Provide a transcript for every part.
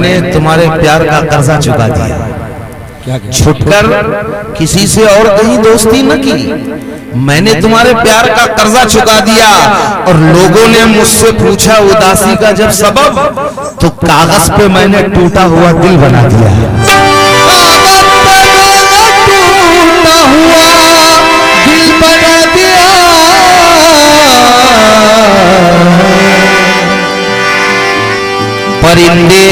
मैंने तुम्हारे प्यार का कर्जा चुका दिया, छुटकर किसी से और कहीं दोस्ती न की, मैंने तुम्हारे प्यार का कर्जा चुका दिया। और लोगों ने मुझसे पूछा उदासी का जब सबब, तो कागज पे मैंने टूटा हुआ दिल बना दिया। कागज पे टूटा हुआ दिल बना दिया। परिंदे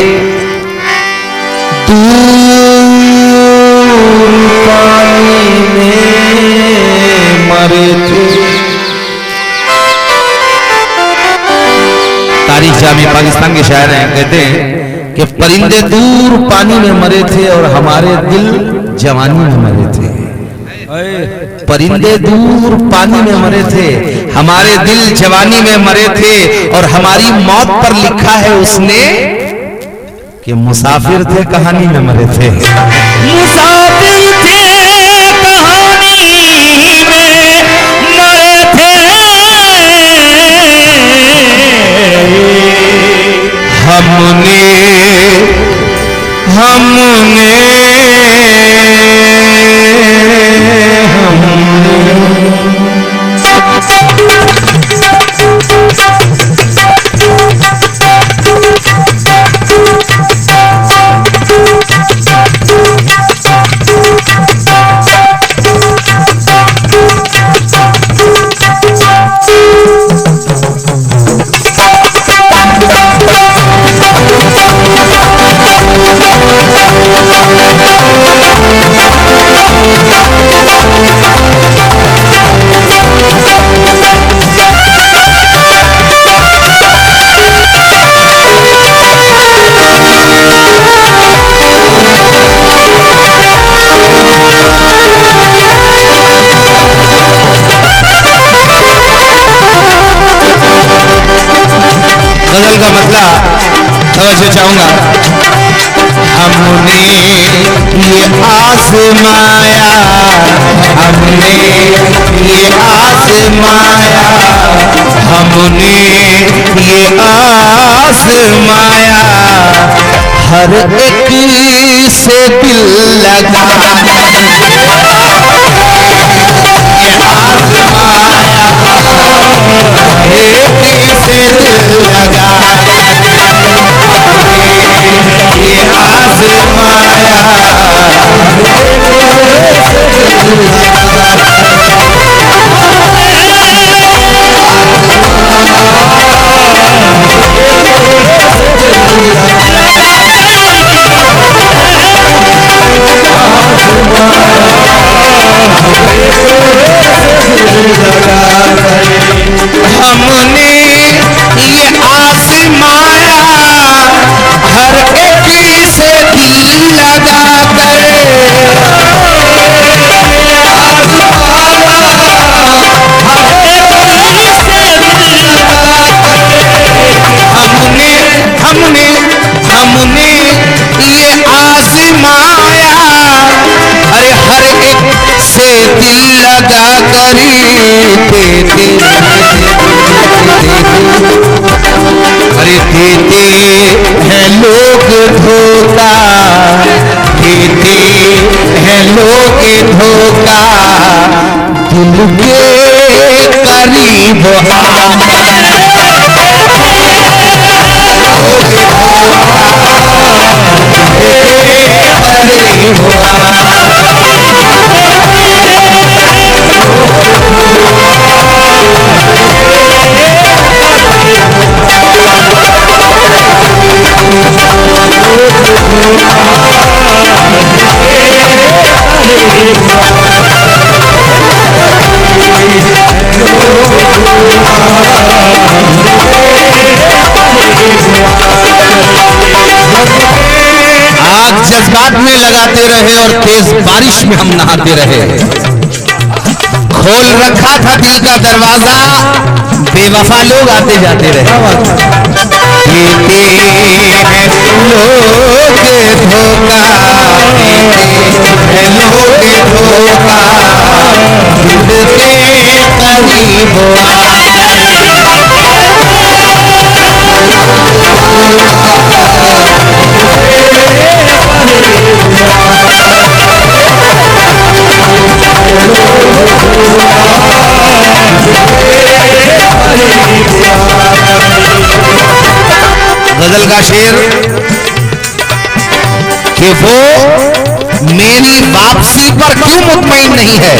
पानी में मरे थे। तारीख जामी पाकिस्तान के शायर हैं, कहते हैं कि परिंदे दूर पानी में मरे थे और हमारे दिल जवानी में मरे थे। परिंदे दूर पानी में मरे थे, हमारे दिल जवानी में मरे थे। और हमारी मौत पर लिखा है उसने कि मुसाफिर थे कहानी में मरे थे। मुसाफिर थे कहानी में मरे थे। हमने गजल का मतलब समझना चाहूंगा। हमने ये आज़माया, हमने ये आज़माया, हमने ये आज़माया, हर एक से दिल लगाया। ये आज़माया, एक से दिल लगाया। ये आज़माया, हमने ये आज़माया, हर एक से दिल लगा कर। हमने ये आज़माया, अरे हर एक से दिल लगा कर देते। अरे देते हैं लोग धोखा, देते हैं लोग धोखा, दिल के करीब आग जज्बात में लगाते रहे और तेज बारिश में हम नहाते रहे। खोल रखा था दिल का दरवाजा, बेवफा लोग आते जाते रहे। देते हैं लोग धोखा, देते हैं लोग धोखा, दिल के करीब आए। का शेर कि वो मेरी वापसी पर क्यों मुतमईन नहीं है।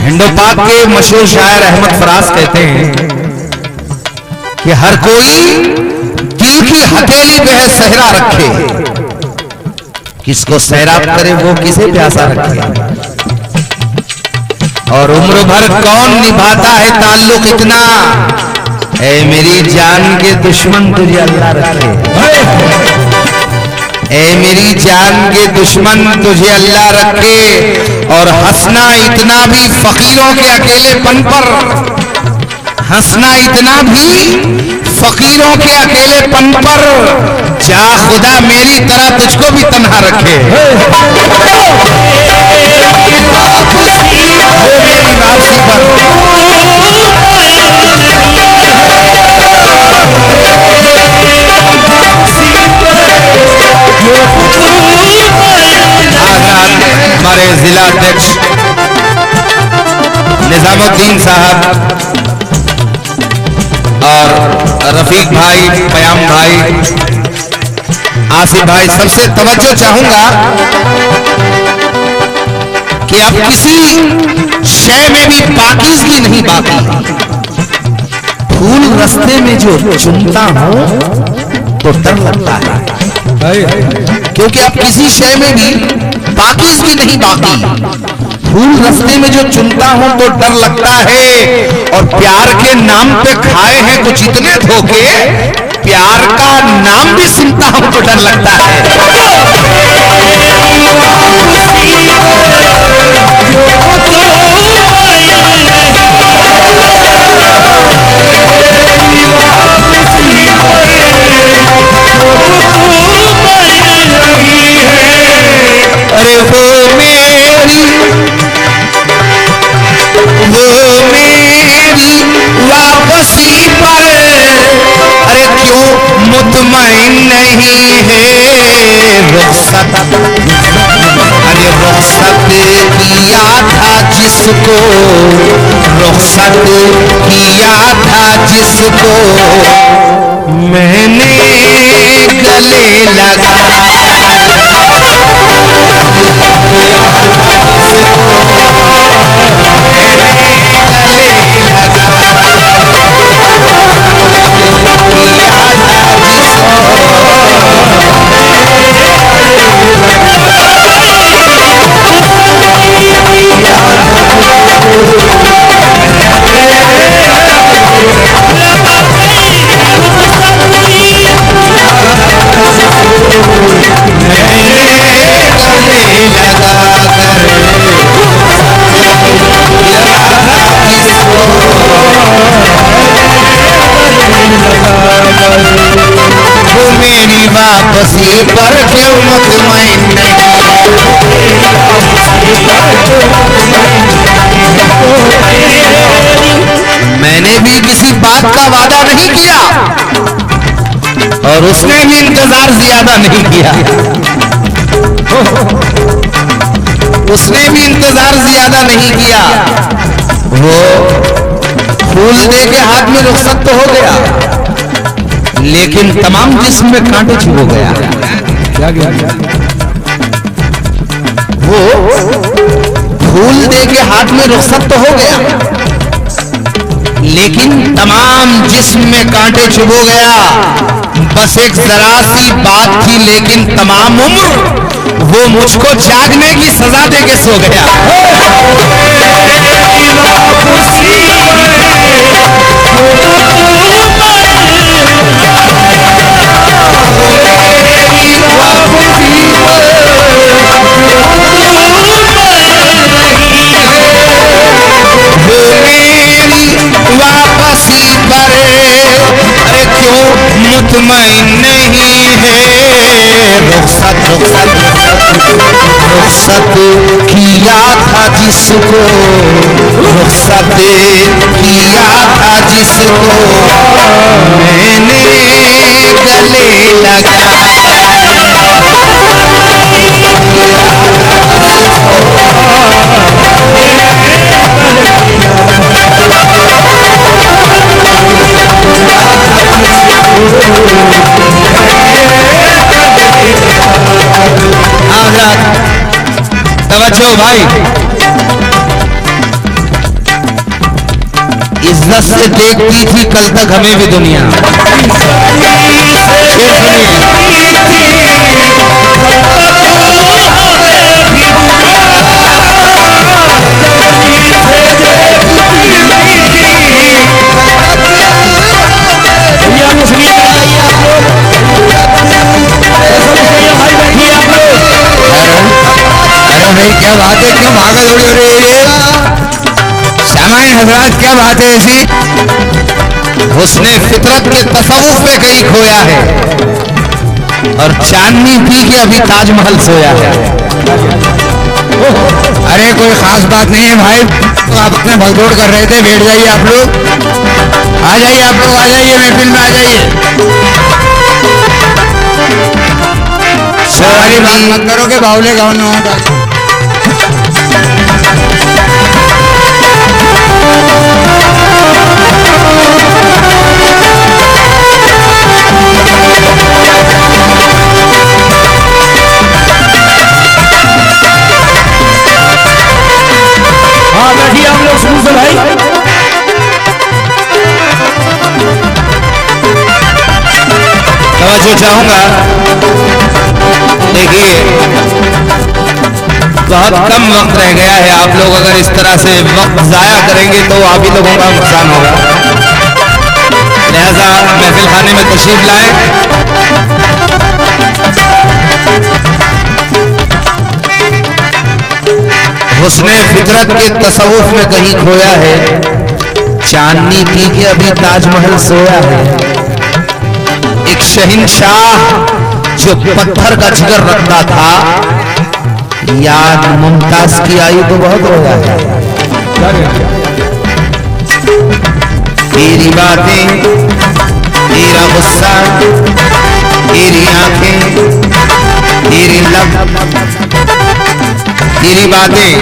हिंदुपाक के मशहूर शायर अहमद फराज कहते हैं कि हर कोई दिल की हथेली पे है सहरा रखे, किसको सैराब करे वो किसे प्यासा रखे। और उम्र भर कौन निभाता है ताल्लुक इतना, ऐ मेरी जान के दुश्मन तुझे अल्लाह रखे। ऐ मेरी जान के दुश्मन तुझे अल्लाह रखे। और हंसना इतना भी फकीरों के अकेलेपन पर, हंसना इतना भी फकीरों के अकेलेपन पर, जा खुदा मेरी तरह तुझको भी तन्हा रखे। मेरी वापसी पर हमारे जिला अध्यक्ष निजामुद्दीन साहब और रफीक भाई, पयाम भाई, आसिफ भाई, सबसे तवज्जो चाहूंगा कि अब किसी शय में भी पाकीज़गी नहीं बाकी। फूल रास्ते में जो चुनता हूं तो डर लगता है, क्योंकि अब किसी शय में भी पाकीज़गी नहीं बाकी। फूल रास्ते में जो चुनता हूं तो डर लगता है। और प्यार के नाम पे खाए हैं कुछ इतने धोखे, प्यार का नाम भी सुनता हूं तो डर लगता है। अरे वो मेरी वापसी पर अरे क्यों मुतमईन नहीं है। रुखसत, अरे रुखसत किया था जिसको, रुखसत किया था जिसको मैंने गले लगा। मेरी वापसी पर क्यों मुतमईन नहीं। मैंने भी किसी बात का वादा नहीं किया और उसने भी इंतजार ज्यादा नहीं किया। उसने भी इंतजार ज्यादा नहीं किया। वो फूल दे के हाथ में रुखसत तो हो गया, लेकिन तमाम जिस्म में कांटे चुभ गया। क्या गया? वो फूल दे के हाथ में रुखसत तो हो गया, लेकिन तमाम जिस्म में कांटे चुभ गया। बस एक जरा सी बात थी, लेकिन तमाम उम्र वो मुझको जागने की सजा दे के सो गया। वापसी पर अरे क्यों मुतमईन नहीं है। रुखसत किया था जिसको, रुखसत किया था जिसको मैंने गले लगाया। तवज्जो भाई, इज्जत से देखती थी कल तक हमें भी दुनिया। क्या बात है, क्यों भागा दौड़ी हो रही है सामान्य हजरात, क्या बात है ऐसी? हुस्ने फितरत के तसव्वुफ में कहीं खोया है और चांदनी पी के अभी ताजमहल सोया है। अरे कोई खास बात नहीं है भाई, तो आप अपने भगदौड़ कर रहे थे, बैठ जाइए आप लोग, आ जाइए आप लोग, आ जाइए महफिल में आ जाइए। सारी बात मत करो कि बावले गाँव में होता। हाँ बैठिए हम लोग शुरू से भाई। तवज्जो चाहूंगा, देखिए बहुत कम वक्त रह गया है। आप लोग अगर इस तरह से वक्त जाया करेंगे तो आप ही लोगों का नुकसान होगा। लिहाजा महफिल खाने में तशरीफ लाएं। हुस्ने फितरत के तसव्वुफ में कहीं खोया है, चांदनी पी के अभी ताजमहल सोया है। एक शहंशाह जो पत्थर का जिगर रखता था, याद मुमताज की आई तो बहुत रोया है। तेरी बातें, तेरा गुस्सा, तेरी आंखें, तेरे लब, तेरी बातें,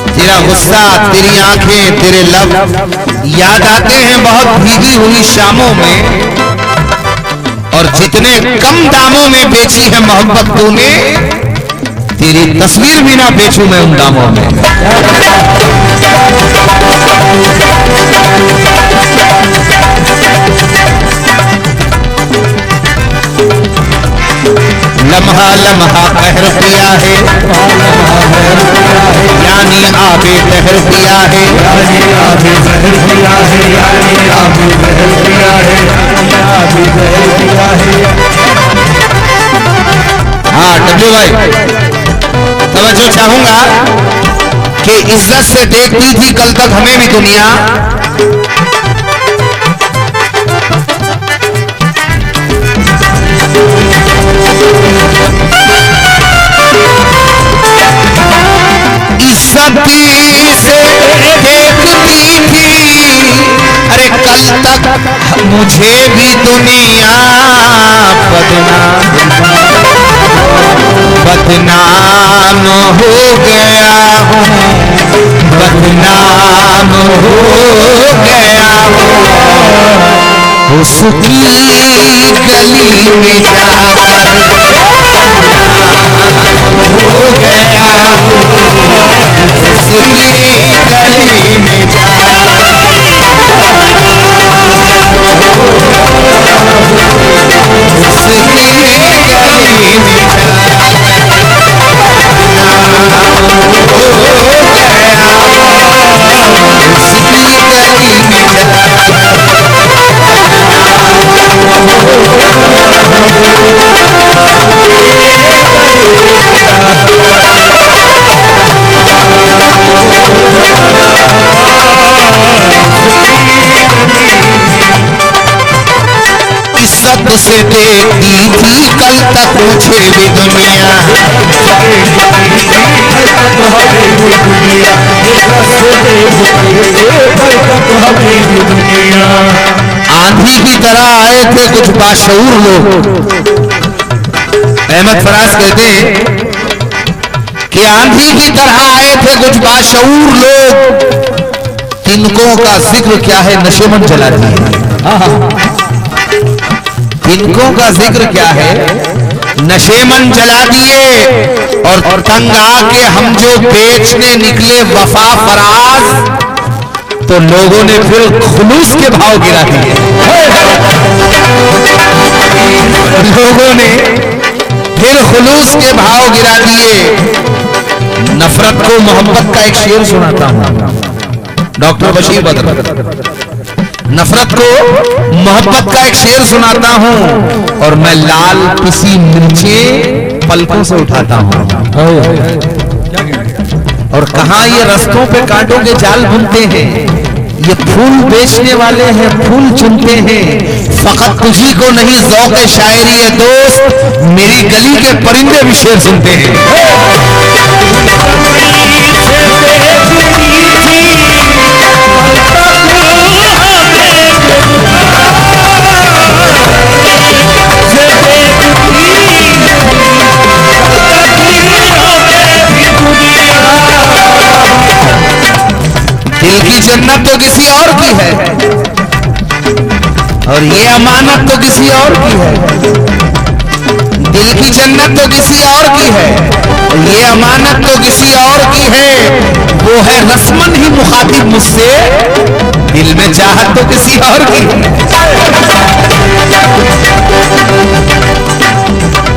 तेरा गुस्सा, तेरी आंखें, तेरे लब याद आते हैं बहुत भीगी हुई शामों में। और जितने कम दामों में बेची है मोहब्बत तूने, तेरी तस्वीर भी ना बेचूं मैं उन दामों में। लम्हा लम्हा कहर किया है, यानी आबे कहर किया है, हाँ डब्लू भाई, तवज्जो चाहूंगा कि इज्जत से देखती थी कल तक हमें भी दुनिया, इज्जती से देखती थी, अरे कल तक मुझे भी दुनिया बदनाम हो गया हूँ, बदनाम हो गया हूँ। उसकी गली में जाकर हो गया हूँ, उसकी गली में जाकर शिद्दत से देखती थी कल तक मुझे भी दुनिया, आंधी की तरह आए थे कुछ बाशऊर लोग। अहमद फराज कहते हैं कि आंधी की तरह आए थे कुछ बाशऊर लोग, तिनकों का जिक्र क्या है नशेमन जला दिए। तिनकों का जिक्र क्या है नशेमन जला दिए, और तंग आके हम जो बेचने निकले वफा फराज, तो लोगों ने फिर खुलूस के भाव गिरा दिए। लोगों ने फिर खुलूस के भाव गिरा दिए। नफरत को मोहब्बत का एक शेर सुनाता हूं, डॉक्टर बशीर बदर। नफरत को मोहब्बत का एक शेर सुनाता हूं, और मैं लाल पिसी मिर्चे पलकों से उठाता हूं। और कहां ये रस्तों पे कांटों के जाल बुनते हैं, ये फूल बेचने वाले हैं, फूल चुनते हैं। फकत तुझी को नहीं ज़ौक़े शायरी है दोस्त, मेरी गली के परिंदे भी शेर सुनते हैं। दिल की जन्नत तो किसी और की है, और ये अमानत तो किसी और की है। दिल की जन्नत तो किसी और की है, ये अमानत तो किसी और की है। वो है रस्मन ही मुखातिब मुझसे, दिल में चाहत तो किसी और की है।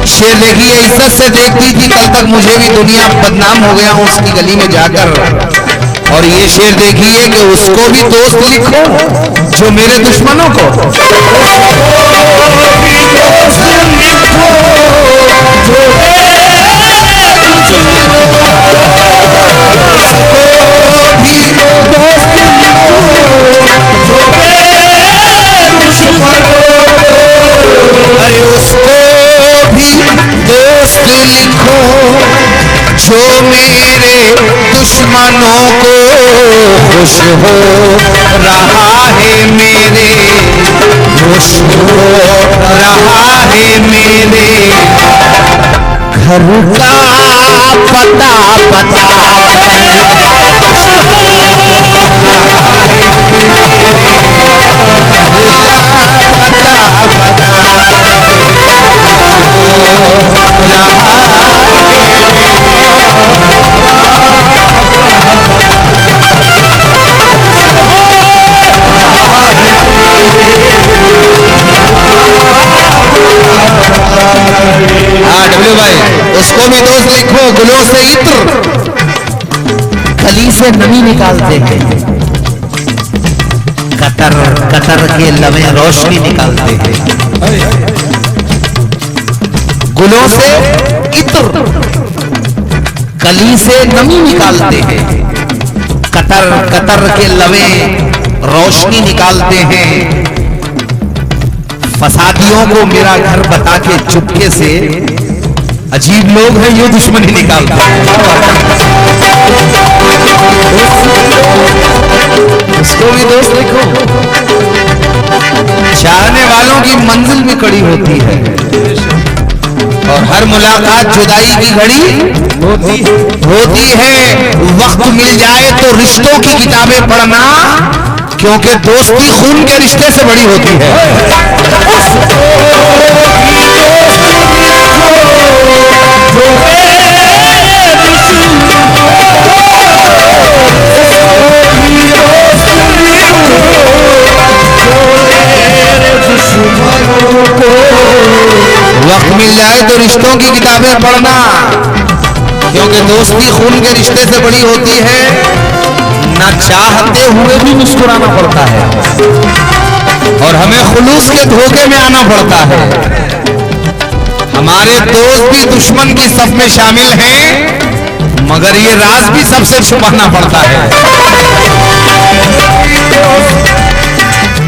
शेर देखिए, इज्जत से देखती थी कल तक मुझे भी दुनिया, बदनाम हो गया हूं उसकी गली में जाकर। और ये शेर देखिए कि उसको भी दोस्त लिखो जो मेरे दुश्मनों को, अरे उसको भी दोस्त लिखो जो मेरे दुश्मनों को खुश हो रहा है मेरे, खुश हो रहा है मेरे घर का पता पता। भाई उसको भी दोस्त लिखो, गुलों से इत्र कली से नमी निकालते हैं, कतर कतर के लबे रोशनी निकालते हैं। गुलों से इत्र कली से नमी निकालते हैं, कतर कतर के लबे रोशनी निकालते हैं। फसादियों को मेरा घर बता के चुपके से, अजीब लोग हैं ये दुश्मनी निकालते हैं। उसको भी दोस्त लिखो। चाहने वालों की मंजिल भी कड़ी होती है, और हर मुलाकात जुदाई की घड़ी होती है। वक्त मिल जाए तो रिश्तों की किताबें पढ़ना, क्योंकि दोस्ती खून के रिश्ते से बड़ी होती है। वक्त मिल जाए तो रिश्तों की किताबें पढ़ना, क्योंकि दोस्ती खून के रिश्ते से बड़ी होती है। ना चाहते हुए भी मुस्कुराना पड़ता है, और हमें खुलूस के धोखे में आना पड़ता है। हमारे दोस्त भी दुश्मन की सफ में शामिल हैं, मगर ये राज भी सबसे छुपाना पड़ता है।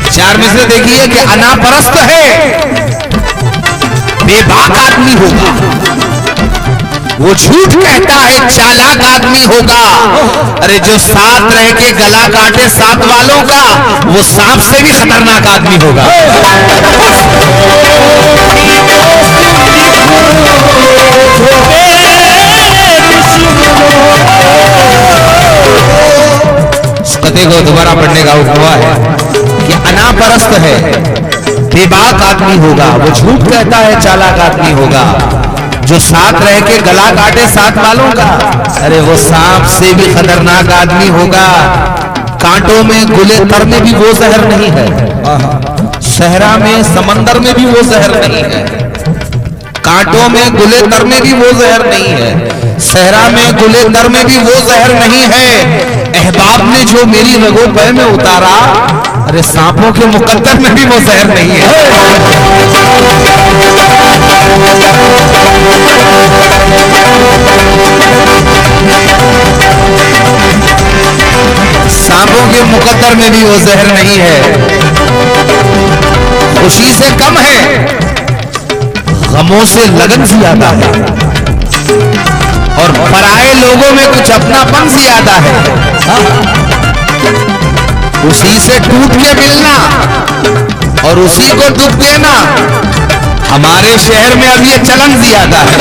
चार मिसरे देखिए कि अनापरस्त है बेबाक आदमी होगा, वो झूठ कहता है चालाक आदमी होगा। अरे जो साथ रह के गला काटे साथ वालों का, वो सांप से भी खतरनाक आदमी होगा। इस कथे को दोबारा पढ़ने का हुआ है कि अनापरस्त है, बेबाक आदमी होगा, वो झूठ कहता है चालाक आदमी होगा। जो साथ रह के गला काटे साथ वालों का, अरे वो सांप से भी खतरनाक आदमी होगा। कांटों में गुले तर में भी वो जहर नहीं है, सहरा में समंदर में भी वो जहर नहीं है। कांटों में गुले तर में भी वो जहर नहीं है, सहरा में गुले तर में भी वो जहर नहीं है। अहबाब ने जो मेरी रगों पे में उतारा, अरे सांपों के मुकद्दर में भी वो जहर नहीं है। सांपों के मुकद्दर में भी वो जहर नहीं है। खुशी से कम है, गमों से लगन ज्यादा है, और पराए लोगों में कुछ अपनापन ज्यादा है। उसी से टूट के मिलना और उसी को दुख देना, हमारे शहर में अब ये चलन ज्यादा है।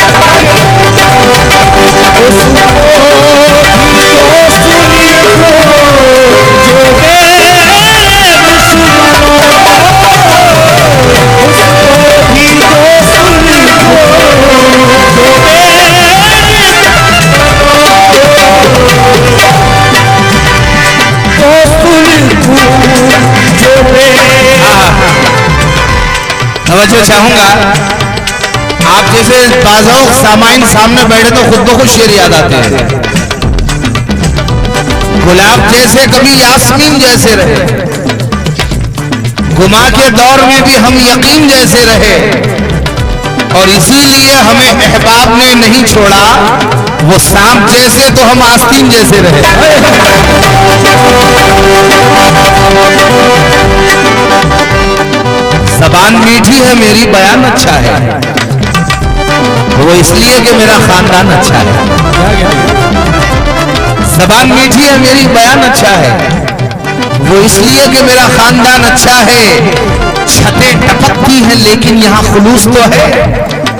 तवज्जो चाहूंगा, आप जैसे बाज़ों सामाइन सामने बैठे तो खुद ब खुद शेर याद आते हैं। गुलाब जैसे कभी यास्मीन जैसे रहे, गुमा के दौर में भी हम यकीन जैसे रहे, और इसीलिए हमें अहबाब ने नहीं छोड़ा। वो सांप जैसे तो हम आस्तीन जैसे रहे। ज़बान मीठी है मेरी, बयान अच्छा है, वो इसलिए कि मेरा खानदान अच्छा है। ज़बान मीठी है मेरी, बयान अच्छा है, वो इसलिए कि मेरा खानदान अच्छा है। छतें टपकती हैं लेकिन यहाँ खुलूस तो है,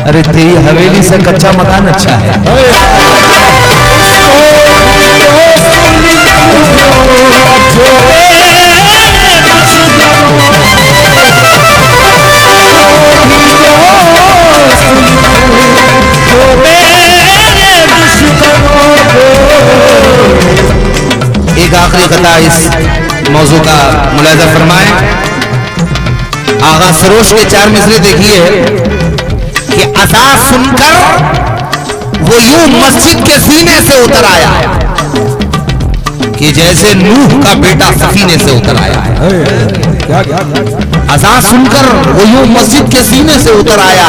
अरे तेरी हवेली से कच्चा मकान अच्छा है। एक आखिरी कथा इस मौजू का मुलाजा फरमाएं। आगा सरोश के 4 मिसरे देखिए कि अज़ान सुनकर वो यूं मस्जिद के सीने से उतर आया कि जैसे नूह का बेटा सफीने से उतर आया। अज़ान सुनकर वो यूं मस्जिद के सीने से उतर आया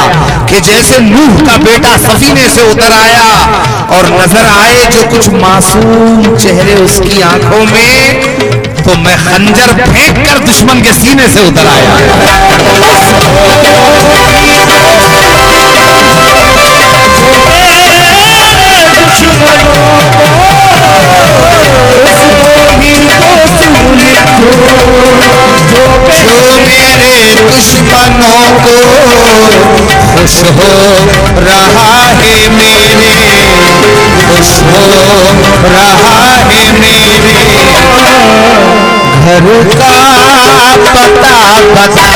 कि जैसे नूह का बेटा सफीने से उतर आया। और नजर आए जो कुछ मासूम चेहरे उसकी आंखों में, तो मैं खंजर फेंक कर दुश्मन के सीने से उतर आया। जो मेरे दुश्मनों को खुश हो रहा है मेरे, खुश हो रहा है मेरे घर का पता बता।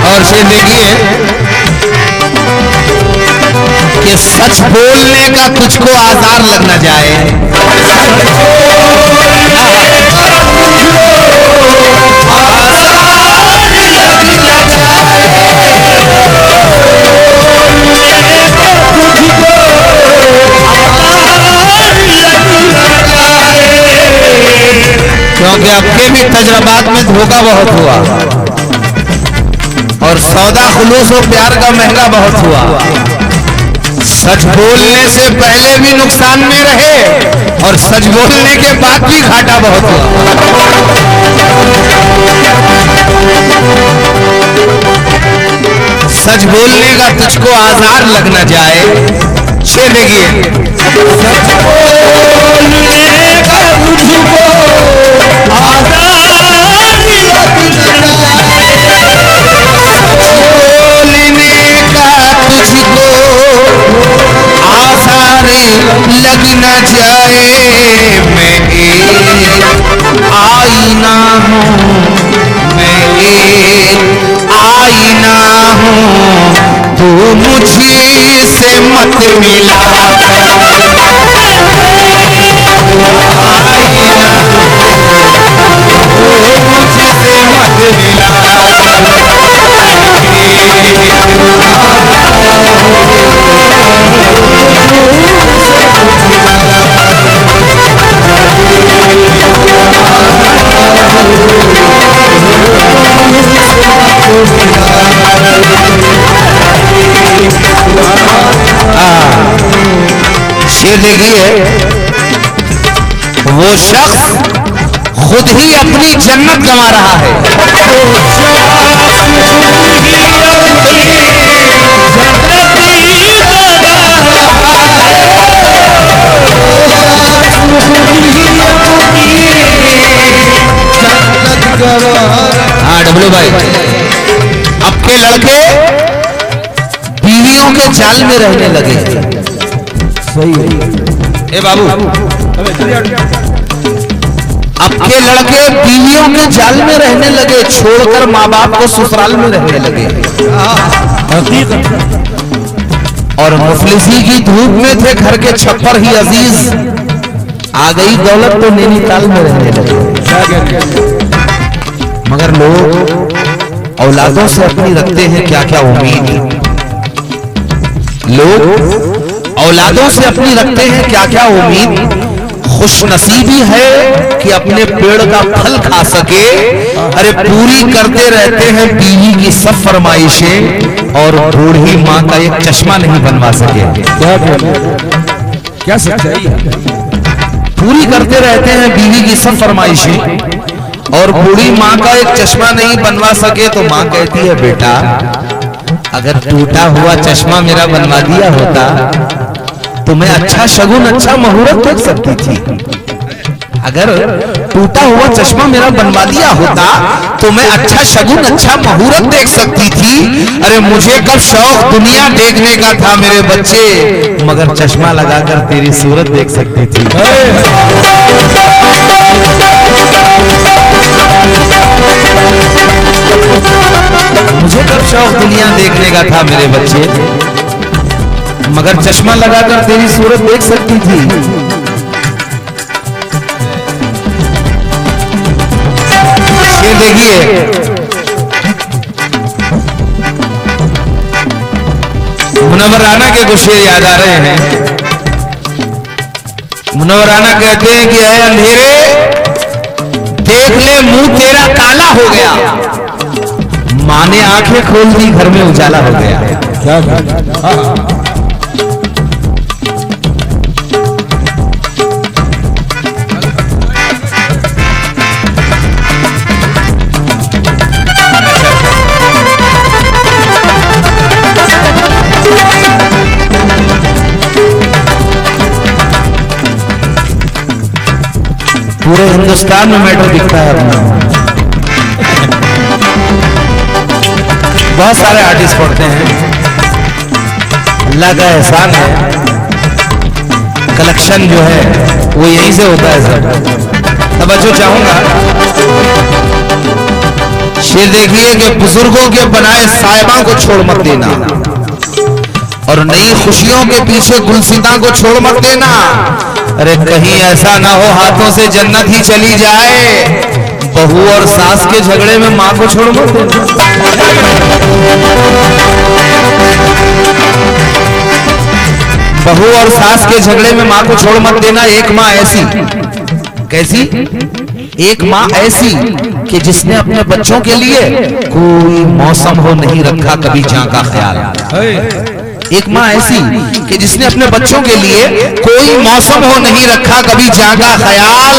और शेर देखिए कि सच बोलने का तुझको आजार लग न जाए, आपके भी तजर्बात में धोखा बहुत हुआ और सौदा खुलूस और प्यार का महंगा बहुत हुआ। सच बोलने से पहले भी नुकसान में रहे और सच बोलने के बाद भी घाटा बहुत हुआ। सच बोलने का तुझको आजार लग न जाए। छे देखिए, सच बोलने का तुझको आजार लग न जाए। मैं एक आईना हूँ, मैं एक आईना हूँ, तू मुझे से मत मिला। आईना तू मुझसे मत मिला। शेर देखिए, वो शख्स खुद ही अपनी जन्नत गंवा रहा है। हाँ डब्लू भाई, अब के लड़के बीवियों के जाल में रहने लगे। सही है ए बाबू, अब के लड़के बीवियों के जाल में रहने लगे, छोड़कर माँ बाप को ससुराल में रहने लगे। और मुफलिसी की धूप में थे घर के छप्पर ही अजीज, आ गई दौलत तो नैनीताल में रहने लगे। मगर लोग औलादों से अपनी रखते हैं क्या क्या उम्मीद। लोग औलादों से अपनी रखते हैं क्या क्या उम्मीद। खुशनसीबी है कि अपने पेड़ का फल खा सके, अरे पूरी करते रहते हैं बीवी की सब फरमाइशें और बूढ़ी माँ का एक चश्मा नहीं बनवा सके। क्या सच्चाई है? पूरी करते रहते हैं बीवी की सब फरमाइशें और बूढ़ी माँ का एक चश्मा नहीं बनवा सके तो माँ कहती है, बेटा अगर टूटा हुआ चश्मा मेरा बनवा दिया होता तो मैं अच्छा शगुन अच्छा मुहूर्त देख सकती थी। अगर टूटा हुआ चश्मा मेरा बनवा दिया होता तो मैं अच्छा शगुन अच्छा मुहूर्त देख सकती थी। अरे मुझे कब शौक दुनिया देखने का था मेरे बच्चे, मगर चश्मा लगाकर तेरी सूरत देख सकती थी। मुझे कब शौक दुनिया देखने का था मेरे बच्चे, मगर चश्मा लगाकर तेरी सूरत देख सकती थी। ये देखिए, मुनव्वर राना के कुछ शेर याद आ रहे हैं। मुनव्वर राना कहते हैं कि ऐ अंधेरे देख ले मुंह तेरा काला हो गया, माँ ने आंखें खोल दी घर में उजाला हो गया। पूरे हिंदुस्तान में मेट्रो दिखता है अपना। बहुत सारे आर्टिस्ट पढ़ते हैं, अल्लाह का एहसान है, कलेक्शन जो है वो यहीं से होता है सब। तवज्जो चाहूंगा, शेर देखिए कि बुजुर्गों के बनाए साहिबा को छोड़ मत देना और नई खुशियों के पीछे गुलसिता को छोड़ मत देना। अरे कहीं ऐसा ना हो हाथों से जन्नत ही चली जाए, बहू और सास के झगड़े में मां को छोड़ मत देना। बहू और सास के झगड़े में मां को छोड़ मत देना। एक मां ऐसी, कैसी? एक माँ ऐसी कि जिसने अपने बच्चों के लिए कोई मौसम हो नहीं रखा कभी जहाँ का ख्याल। एक माँ ऐसी कि जिसने अपने बच्चों के लिए कोई मौसम हो नहीं रखा कभी जागा ख्याल।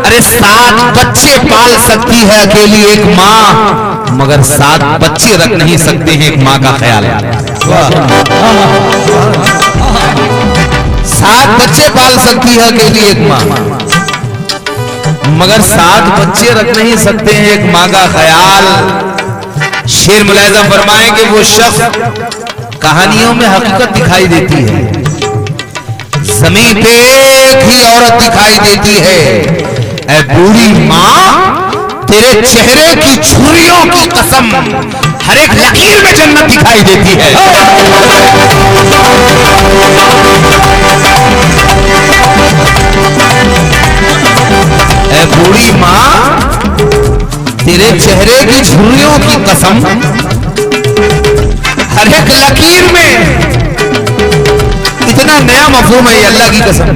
अरे 7 बच्चे पाल सकती है अकेली एक माँ, मगर 7 बच्चे रख नहीं सकते हैं एक माँ का ख्याल। 7 बच्चे पाल सकती है अकेली एक माँ, मगर 7 बच्चे रख नहीं सकते हैं एक माँ का ख्याल। शेर मुलाहिजा फरमाएं कि वो शख्स कहानियों में हकीकत दिखाई देती है, जमीन पे एक ही औरत दिखाई देती है। ऐ बूढ़ी माँ तेरे चेहरे की छुरियों की कसम, हर एक लकीर में जन्नत दिखाई देती है। ऐ बूढ़ी माँ तेरे चेहरे की छुरियों की कसम, हर एक लकीर में, इतना नया मफहूम है अल्लाह की कसम,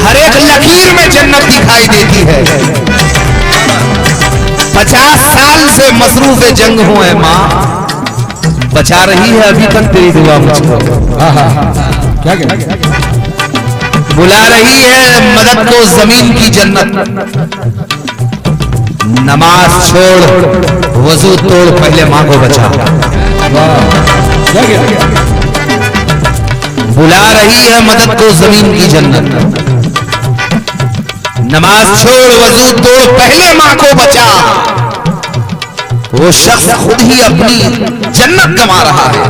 हर एक लकीर में जन्नत दिखाई देती है। 50 साल से मसरूफ जंग हूं है माँ, बचा रही है अभी तक तेरी दुआ मुझको। क्या बुला रही है मदद को जमीन की जन्नत। नमाज छोड़ वजू तोड़ पहले माँ को बचा। बुला रही है मदद को जमीन की जन्नत। नमाज छोड़ वजू तोड़ पहले माँ को बचा। वो शख्स खुद ही अपनी जन्नत कमा रहा है।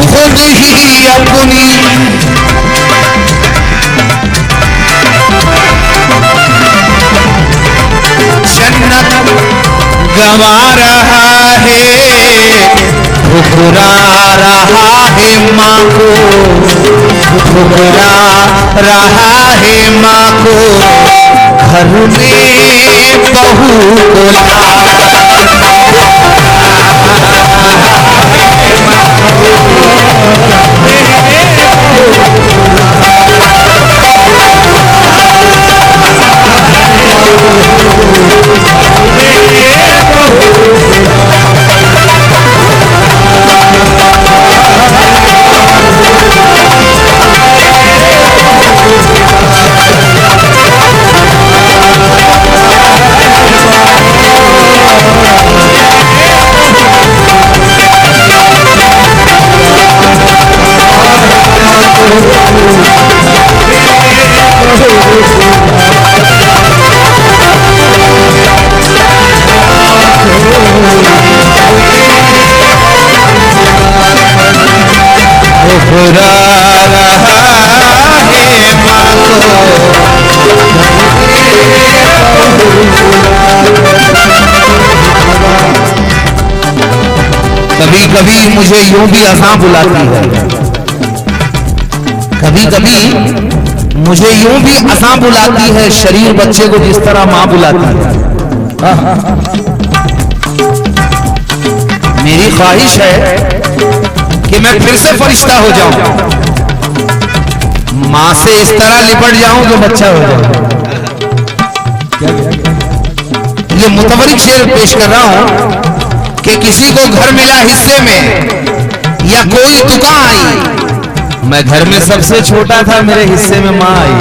खुद ही अपनी जन्नत गवा रहा है, ठुकरा रहा है माँ को, ठुकरा रहा है माँ को, घर में बहू को कभी कभी मुझे यूं भी अज़ां बुलाती है, कभी कभी मुझे यूं भी अज़ां बुलाती है, शरीर बच्चे को जिस तरह मां बुलाती है। मेरी ख्वाहिश है कि मैं फिर से फरिश्ता हो जाऊं, मां से इस तरह लिपट जाऊं कि बच्चा हो जाऊं। ये मुतवरिक शेर पेश कर रहा हूं कि किसी को घर मिला हिस्से में या कोई तुका आई, मैं घर में सबसे छोटा था, मेरे हिस्से में मां आई।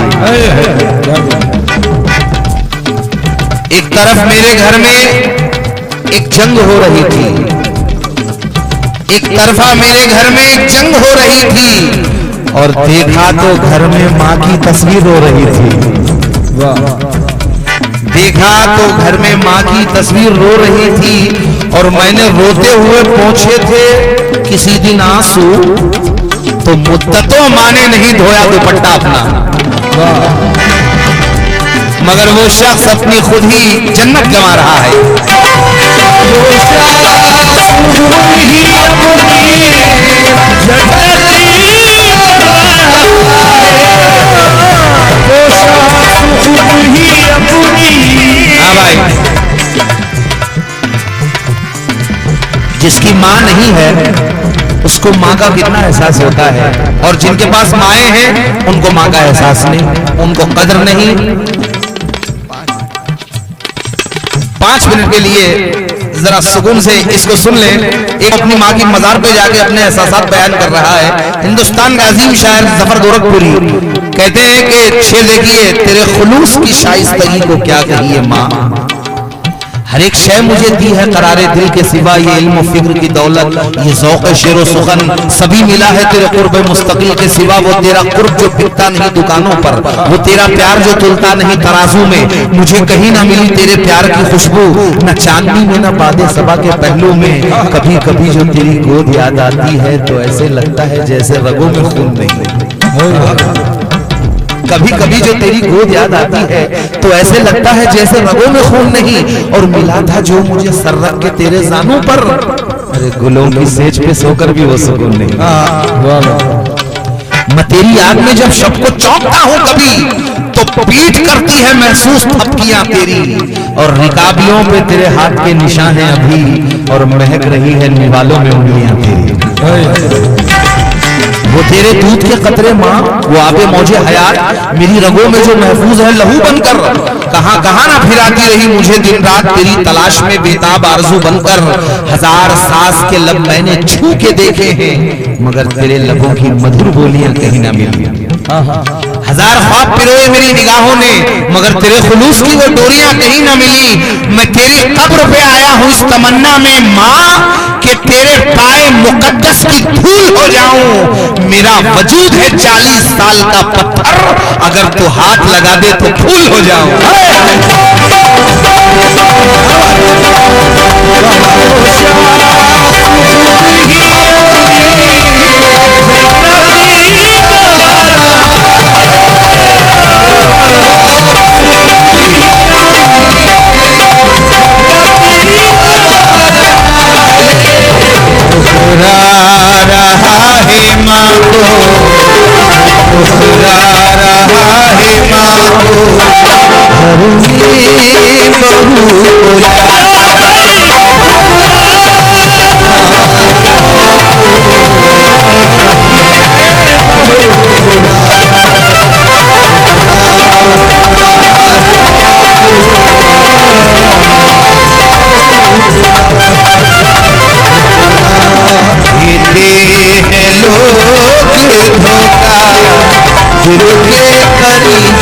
एक तरफ मेरे घर में एक जंग हो रही थी, एक तरफा मेरे घर में एक जंग हो रही थी, और देखा तो घर में मां की तस्वीर हो रही थी। देखा तो घर में मां की तस्वीर रो रही थी, और मैंने रोते हुए पहुंचे थे किसी दिन आंसू, तो मुद्दतों मां ने नहीं धोया दुपट्टा अपना, मगर वो शख्स अपनी खुद ही जन्नत गंवा रहा है। वो जिसकी माँ नहीं है उसको माँ का कितना एहसास होता है, और जिनके पास माएँ हैं उनको माँ का एहसास नहीं, उनको कदर नहीं। 5 मिनट के लिए जरा सुकून से इसको सुन लें। एक अपनी माँ की मजार पे जाके अपने एहसासात बयान कर रहा है हिंदुस्तान का अजीम शायर जफर गोरखपुरी। कहते हैं कि शेर देखिए, तेरे खुलूस की शाइस्तगी को क्या कहिए माँ, हर एक शय मुझे दी है करारे दिल के सिवा, ये इल्म फिक्र की दौलत, ये ज़ौक़ शेर व सुखन सभी मिला है तेरे कुर्ब मुस्तकिल के सिवा। वो तेरा कुर्ब जो बिकता नहीं दुकानों पर, वो तेरा प्यार जो तुलता नहीं तराजू में, मुझे कहीं ना मिली तेरे प्यार की खुशबू, न चांदनी में न बादे सबा के पहलू में। कभी कभी जो तेरी गोद याद आती है तो ऐसे लगता है जैसे रगों में खून नहीं। कभी कभी जो तेरी गोद याद आती है तो ऐसे लगता है जैसे रगों में खून नहीं। और मिला था जो मुझे सर रख के तेरे जानों पर, अरे गुलों की सेज पे सोकर भी वो सुकून नहीं। मैं तेरी याद में जब शब को चौंकता हूँ कभी तो पीठ करती है महसूस थपकियां तेरी, और रिकाबियों पे तेरे हाथ के निशान हैं अभी, और महक रही है निवालों में उंगलियां तेरी। वो तेरे दूध के कतरे माँ, वो आबे मौजे हयात मेरी रगों में जो महफूज है लहू बनकर, कहां कहां ना फिराती रही मुझे दिन रात तेरी तलाश में बेताब आरजू बनकर। 1000 सास के लब मैंने छू के देखे हैं, मगर तेरे लबों की मधुर बोलियां कहीं ना मिली। 1000 ख्वाब पिरोए मेरी निगाहों ने, मगर तेरे खुलूस की वो डोरियां कहीं ना मिली। मैं तेरी कब्र पे आया हूं इस तमन्ना में माँ, कि तेरे पाए मुकद्दस की धूल हो जाऊं। मेरा वजूद है 40 साल का पत्थर, अगर तू हाथ लगा दे तो फूल हो जाऊं। दिल के करीब